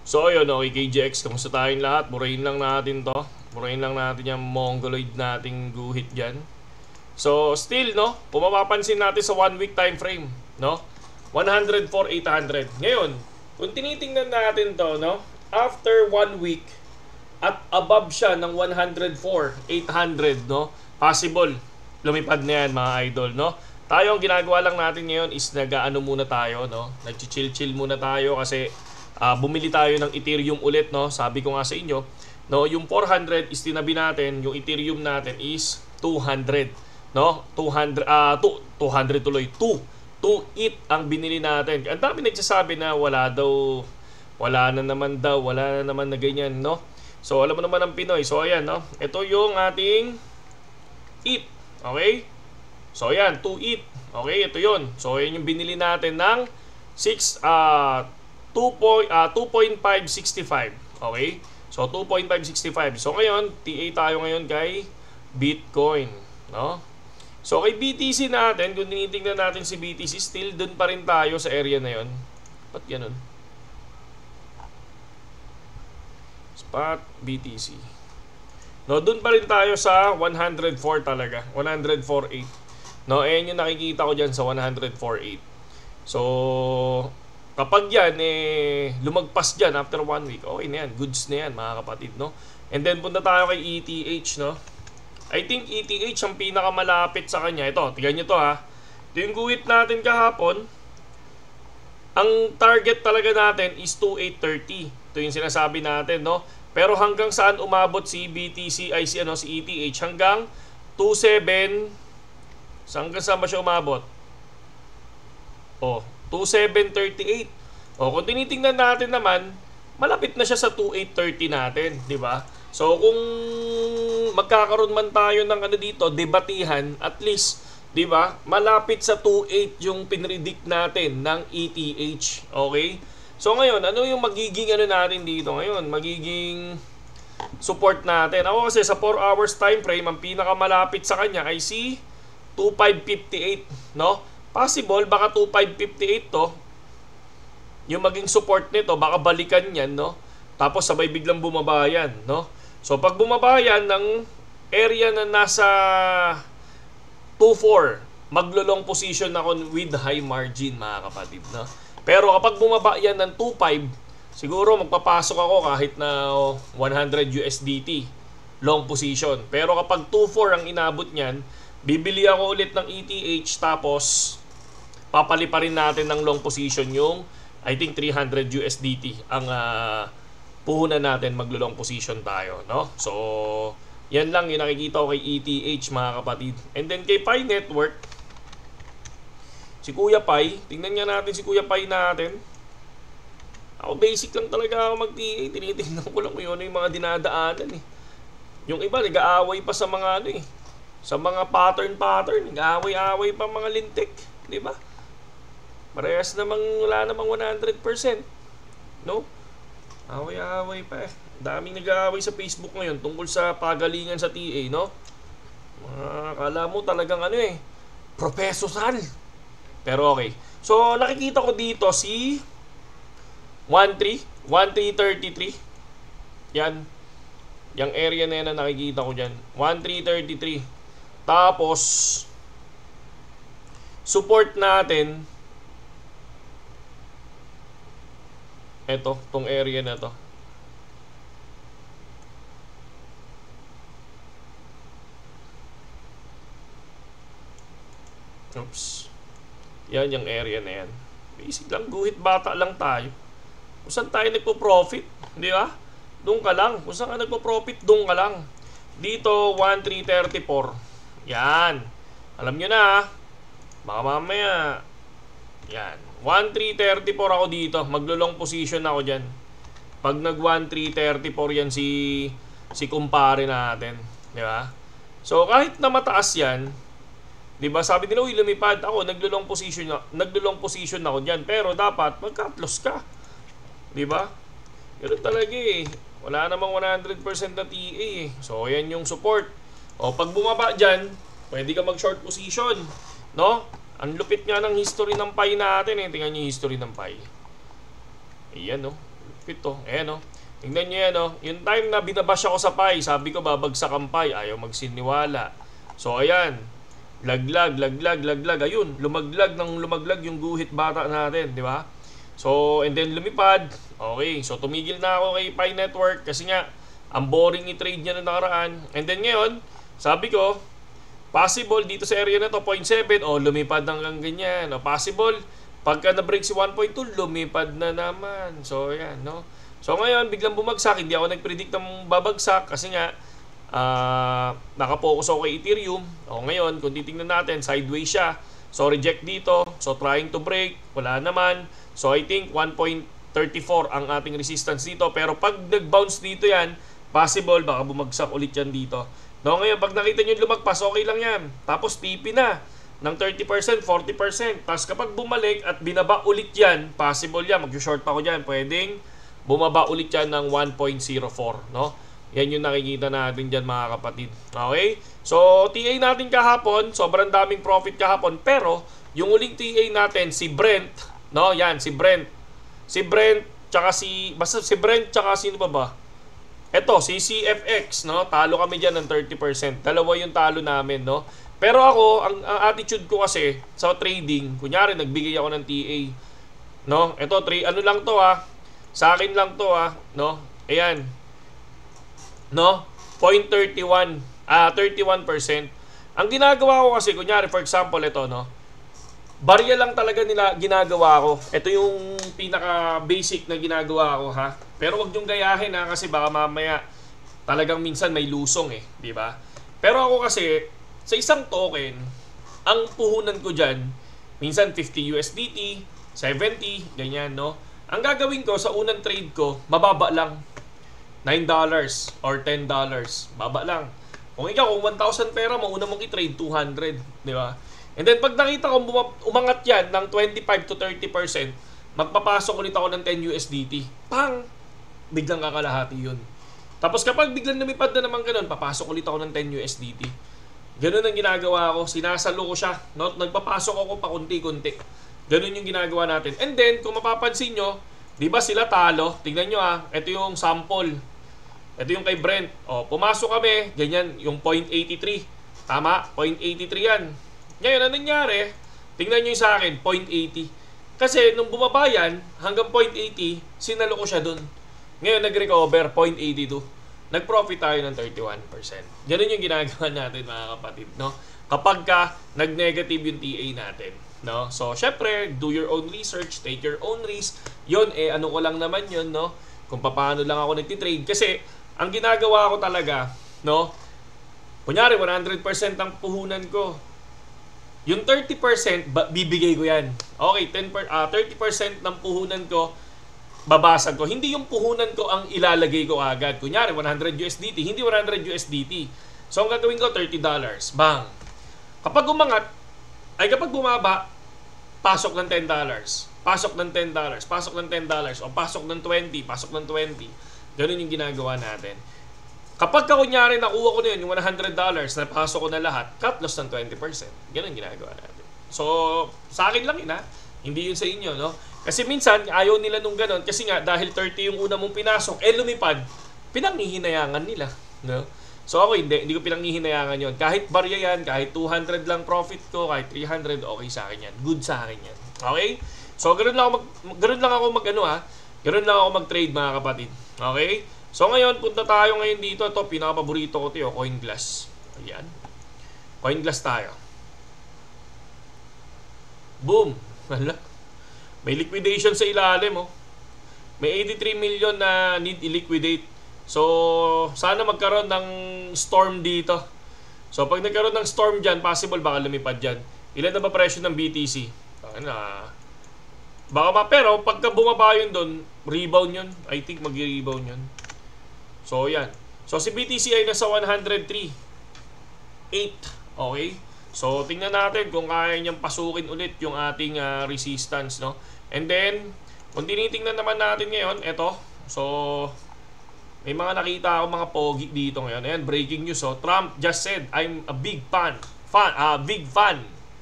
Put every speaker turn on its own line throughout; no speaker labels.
So ayun, okay KGX, kamusta tayong lahat? Burahin lang natin to. Burahin lang natin yung mongoloid nating guhit dyan. So still no, kung mapapansin natin sa 1 week time frame, no? 104,800. Ngayon, kung tinitingnan natin to, no? After 1 week at above siya ng 104,800, no? Possible lumipad na yan mga idol, no? Tayo ang ginagawa lang natin ngayon is nag-ano muna tayo, no? Nag-chill muna tayo kasi bumili tayo ng Ethereum ulit, no? Sabi ko nga sa inyo, no, yung 400 is tinabi natin, yung Ethereum natin is 200, no? 200 tuloy, 2 ETH ang binili natin. Ang dami nagsasabi na wala na naman na ganyan, no? So alam mo naman ang Pinoy. So ayan, no? Ito yung ating ETH, okay? So ayan, 2 ETH. Okay, ito yun. So ayan yung binili natin ng 2.565. Okay? So 2.565. So ngayon, TA tayo ngayon kay Bitcoin, no? So kay BTC natin, kung tinitingnan natin si BTC, still dun pa rin tayo sa area na yon. Ba't ganun? Spot BTC. No, dun pa rin tayo sa 104 talaga. 104.8. No, ayan yung nakikita ko dyan sa 104.8. So kapag yan, lumagpas dyan after 1 week, okay na yan. Goods na yan, mga kapatid, no? And then, punta tayo kay ETH, no? I think ETH ang pinakamalapit sa kanya. Ito, tignan nyo to, ha? Ito yung guhit natin kahapon. Ang target talaga natin is 2,830. Ito yung sinasabi natin, no? Pero hanggang saan umabot si BTC, si ETH? Hanggang 2,7... hanggang saan ba siya umabot? 2,738. Kung tinitingnan natin naman, malapit na siya sa 2,830 natin, di ba? So kung magkakaroon man tayo ng dito, debatihan, at least, di ba? Malapit sa 2,8 yung pinredict natin ng ETH, okay? So ngayon, ano yung magiging natin dito ngayon? Magiging support natin. Ako kasi sa 4 hours time frame, ang pinakamalapit sa kanya ay si 2,558, no? Possible, baka 2,558 to, yung maging support nito, baka balikan yan, no? Tapos sabay biglang bumaba yan, no? So pag bumaba yan ng area na nasa 2,4, maglo-long position ako with high margin, mga kapatid, no? Pero kapag bumaba yan ng 2,5, siguro magpapasok ako kahit na 100 USDT long position. Pero kapag 2,4 ang inabot niyan, bibili ako ulit ng ETH, tapos papali pa rin natin ng long position yung I think 300 USDT ang puhunan natin, maglo-long position tayo, no? So yan lang yung nakikita ko kay ETH, mga kapatid. And then kay Pi Network, si Kuya Pi, tingnan nga natin si Kuya Pi natin. Ako basic lang talaga ako mag-TA, tinitingnan ko lang yun yung mga dinadaanan eh. Yung iba nag-aaway pa sa mga sa mga pattern, nag-aaway-aaway pa mga lintik, di ba? Parehas namang wala namang 100%, no? Away-away pa eh. Daming nag-aaway sa Facebook ngayon tungkol sa pagalingan sa TA, no? Akala mo talagang professional. Pero okay. So nakikita ko dito si 1333. Yan. Yung area na yan na nakikita ko dyan. 1333. Tapos support natin tong area na to. Oops. Yan yung area na yan. Basic lang, guhit bata lang tayo. Kung saan tayo nagpo-profit, di ba? Doon ka lang. Kung saan ka nagpo-profit, doon ka lang. Dito, 1334. Yan. Alam nyo na, baka mamaya. Yan. 1334 ako dito. Maglo-long position ako dyan. Pag nag 1334 yan si kumpare natin. Di ba? So, kahit na mataas yan, di ba, sabi nila, uy, lumipad ako, naglo-long position ako dyan. Pero dapat, magka-plus ka. Di ba? Ganun talaga eh. Wala namang 100% na TA eh. So, yan yung support. Pag bumaba dyan, pwede ka mag-short position. No? Ang lupit nga ng history ng Pi natin eh. Tingnan nyo yung history ng Pi. Ayan, no? Ito, ayan o. Tingnan nyo yan o. Yung time na binabash ako sa Pi, sabi ko babagsak ang Pi, ayaw magsiniwala. So ayan, laglag. Ayun, lumaglag yung guhit bata natin, di ba? So, and then lumipad. Okay, so tumigil na ako kay Pi Network kasi nga, ang boring i-trade niya na nakaraan. And then ngayon, sabi ko, possible dito sa area na to, 0.7, lumipad hanggang ganyan. Possible, pagka na-break si 1.2, lumipad na naman. So, yan, no? So, ngayon, biglang bumagsak. Hindi ako nag-predict ng babagsak kasi nga, nakapokus ako kay Ethereum. Ngayon, kung titingnan natin, sideways siya. So, reject dito. So, trying to break. Wala naman. So, I think 1.34 ang ating resistance dito. Pero pag nag-bounce dito yan, possible, baka bumagsak ulit yan dito. No, ngayon, pag nakita nyo lumagpas, okay lang yan. Tapos, TP na ng 30%, 40%. Tapos, kapag bumalik at binaba ulit yan, possible yan. Mag-short pa ko dyan. Pwedeng bumaba ulit yan ng 1.04. No? Yan yung nakikita natin dyan, mga kapatid. Okay? So, TA natin kahapon, sobrang daming profit kahapon. Pero, yung uling TA natin, si Brent, no? Yan, si Brent. Si Brent, basta si Brent, tsaka sino ba? Eto, si CFX, no? Talo kami dyan ng 30%. Dalawa yung talo namin, no? Pero ako, ang attitude ko kasi sa trading, kunyari, nagbigay ako ng TA. No? Eto, ano lang to, sa akin lang to, no? Ayan. No? 0.31, 31%. Ang ginagawa ko kasi, kunyari, for example, ito, no? Barya lang talaga nila ginagawa ko. Ito yung pinaka-basic na ginagawa ko, ha? Pero wag niyong gayahin, ha? Kasi baka mamaya talagang minsan may lusong, di ba? Pero ako kasi, sa isang token, ang puhunan ko dyan, minsan 50 USDT, 70, ganyan, no? Ang gagawin ko sa unang trade ko, mababa lang. $9 or $10. Baba lang. Kung ikaw, kung 1,000 pera, mauna mong i-trade 200. Di ba? And then, pag nakita kong umangat yan ng 25 to 30%, magpapasok ulit ako ng 10 USDT. Pang! Biglang kakalahati yun. Tapos kapag biglang lumipad na naman ganun, papasok ulit ako ng 10 USDT. Ganun ang ginagawa ko. Sinasalo ko siya. No? Nagpapasok ako pa kunti-kunti. Ganun yung ginagawa natin. And then, kung mapapansin nyo, di ba sila talo? Tignan nyo ito yung sample. Ito yung kay Brent. Pumasok kami, ganyan, yung 0.83. Tama? 0.83 yan. Ngayon, anong nangyari? Tingnan nyo yung sa akin, 0.80. Kasi nung bumaba yan, hanggang 0.80, sinalo ko siya dun. Ngayon, nag-recover, 0.82. Nag-profit tayo ng 31%. Ganun yung ginagawa natin, mga kapatid, no? Kapag ka nag-negative yung TA natin, no? So, syempre, do your own research, take your own risk. Yun, ano ko lang naman yun, no? Kung paano lang ako nagtitrade. Kasi, ang ginagawa ko talaga, no? Kunyari, 100% ang puhunan ko. Yung 30%, bibigay ko yan. Okay, 30% ng puhunan ko, babasag ko. Hindi yung puhunan ko ang ilalagay ko agad. Kunyari, 100 USDT. Hindi 100 USDT. So, ang gagawin ko, $30. Bang! Kapag umangat, kapag bumaba, pasok ng $10. Pasok ng $10. Pasok ng $10. O pasok ng 20. Pasok ng 20. Ganun yung ginagawa natin. Kapag kunyari nakuha ko na yun, yung $100, napasok ko na lahat, cut loss ng 20%. Ganun ginagawa natin. So, sa akin lang yun, hindi yun sa inyo, no? Kasi minsan, ayaw nila nung ganun. Kasi nga, dahil 30 yung una mong pinasok, lumipad, pinanghihinayangan nila, no? So, ako hindi ko pinanghihinayangan yun. Kahit barya yan, kahit 200 lang profit ko, kahit 300, okay sa akin yan. Good sa akin yan. Okay? So, ganun lang ako mag-trade, mga kapatid. Okay? So, ngayon, punta tayo ngayon dito. Ito, pinaka-paborito ko ito, CoinGlass. Ayan. CoinGlass tayo. Boom! Hala. May liquidation sa ilalim, May 83 million na need i-liquidate. So, sana magkaroon ng storm dito. So, pag nagkaroon ng storm dyan, possible baka lumipad dyan. Ilan na ba presyo ng BTC? Pero pagka bumaba yun doon, rebound yun. I think mag-rebound yun. So, yan. So, si BTC ay nasa 103.8. Okay? So, tingnan natin kung kaya niyang pasukin ulit yung ating resistance, no? And then, kung tinitingnan naman natin ngayon, eto. So, may mga nakita ako mga pogi dito ngayon. Ayan, breaking news, Trump just said, I'm a big fan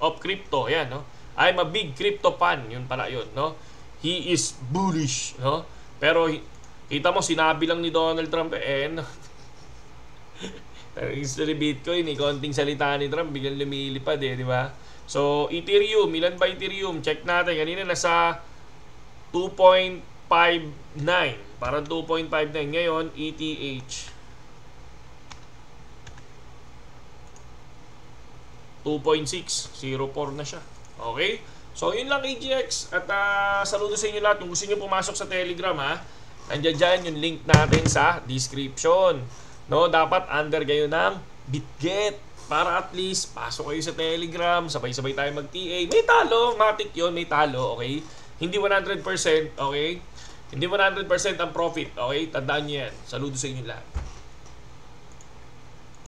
of crypto. Ayan, no? I'm a big crypto fan. Yun pala yun, no? He is bullish, no? Pero Kita mo, sinabi lang ni Donald Trump, history Bitcoin, konting salita ni Trump, biglang lumilipad di ba? So, Ethereum, ilan ba Ethereum? Check natin, kanina nasa 2.59, parang 2.59, ngayon, ETH. 2.604 na siya. Okay? So, yun lang AGX. At saludo sa inyo lahat. Kung gusto nyo pumasok sa Telegram, nandiyan dyan yung link natin sa description. No, dapat under kayo ng BitGet. Para at least, pasok kayo sa Telegram. Sabay-sabay tayo mag-TA. May talo. Matik yun. May talo. Okay? Hindi 100%. Okay? Hindi 100% ang profit. Okay? Tandaan nyo yan. Saludo sa inyo lahat.